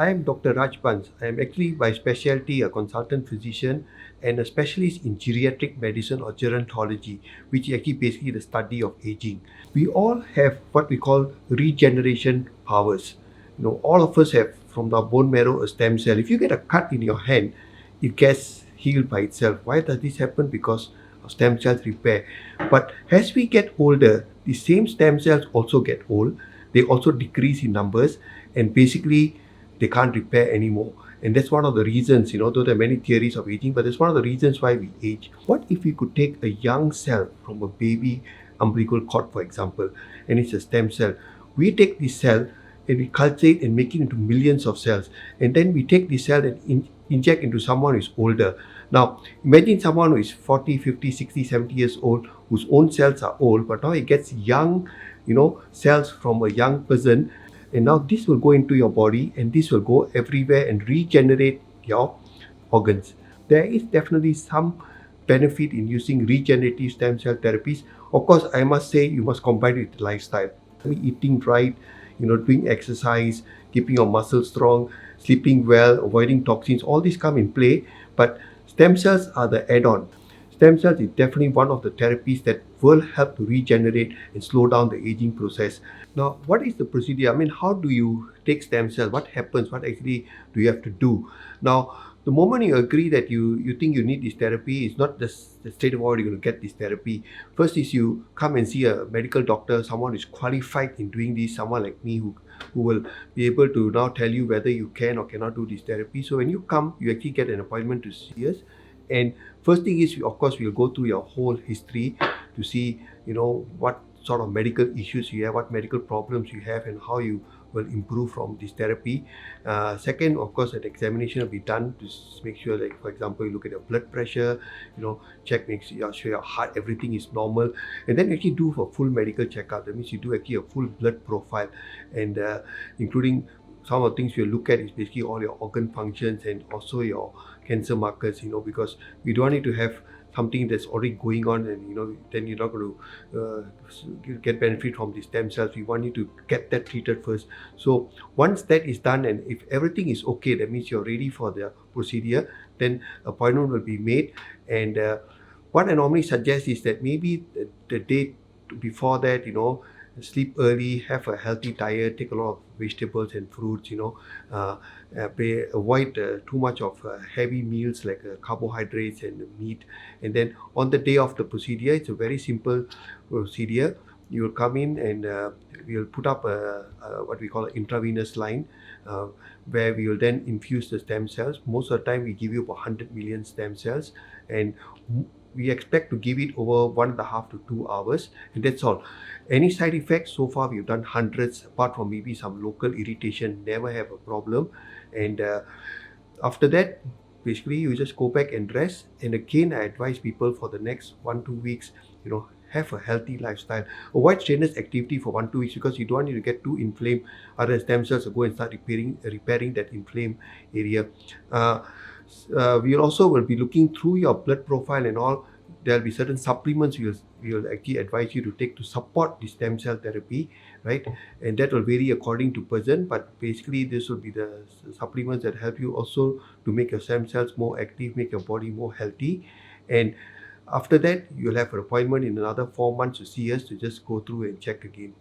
I am Dr. Rajbans. I am actually by specialty a consultant physician and a specialist in geriatric medicine or gerontology, which is actually basically the study of aging. We all have what we call regeneration powers. All of us have from the bone marrow a stem cell. If you get a cut in your hand, it gets healed by itself. Why does this happen? Because of stem cells repair. But as we get older, the same stem cells also get old. They also decrease in numbers, and basically they can't repair anymore. And that's one of the reasons, though there are many theories of aging, but that's one of the reasons why we age. What if we could take a young cell from a baby umbilical cord, for example, and it's a stem cell? We take this cell and we cultivate and make it into millions of cells. And then we take this cell and inject into someone who is older. Now, imagine someone who is 40, 50, 60, 70 years old, whose own cells are old, but now he gets young, cells from a young person, and now this will go into your body and this will go everywhere and regenerate your organs. There is definitely some benefit in using regenerative stem cell therapies. Of course, I must say you must combine it with lifestyle. Eating right, doing exercise, keeping your muscles strong, sleeping well, avoiding toxins, all these come in play. But stem cells are the add-on. Stem cells is definitely one of the therapies that will help to regenerate and slow down the aging process. Now, what is the procedure? I mean, how do you take stem cells? What happens? What actually do you have to do? Now, the moment you agree that you think you need this therapy, it's not just the straight forward you're going to get this therapy. First is you come and see a medical doctor, someone who is qualified in doing this, someone like me who will be able to now tell you whether you can or cannot do this therapy. So when you come, you actually get an appointment to see us. And first thing is, of course, we'll go through your whole history to see, what sort of medical issues you have, what medical problems you have, and how you will improve from this therapy. Second, of course, an examination will be done to make sure, like for example, you look at your blood pressure, check, make sure your heart, everything is normal, and then actually do a full medical checkup. That means you do actually a full blood profile, and including some of the things we'll look at is basically all your organ functions and also your cancer markers, because we don't need to have something that's already going on and then you're not going to get benefit from the stem cells. We want you to get that treated first. So once that is done and if everything is okay, that means you're ready for the procedure, then appointment will be made. And what I normally suggest is that maybe the day before that, sleep early, have a healthy diet, take a lot of vegetables and fruits, avoid too much of heavy meals like carbohydrates and meat. And then on the day of the procedure, it's a very simple procedure. You will come in and we will put up what we call an intravenous line where we will then infuse the stem cells. Most of the time we give you about 100 million stem cells, and we expect to give it over 1.5 to 2 hours, and that's all. Any side effects, so far we've done hundreds, apart from maybe some local irritation, never have a problem. And after that, basically you just go back and rest. And again, I advise people for the next 1-2 weeks, have a healthy lifestyle. Avoid strenuous activity for 1-2 weeks because you don't want you to get too inflamed. Other stem cells will go and start repairing that inflamed area. We also will be looking through your blood profile and all. There'll be certain supplements we will actually advise you to take to support the stem cell therapy, right? And that will vary according to person, but basically this will be the supplements that help you also to make your stem cells more active, make your body more healthy. And after that, you'll have an appointment in another 4 months to see us to just go through and check again.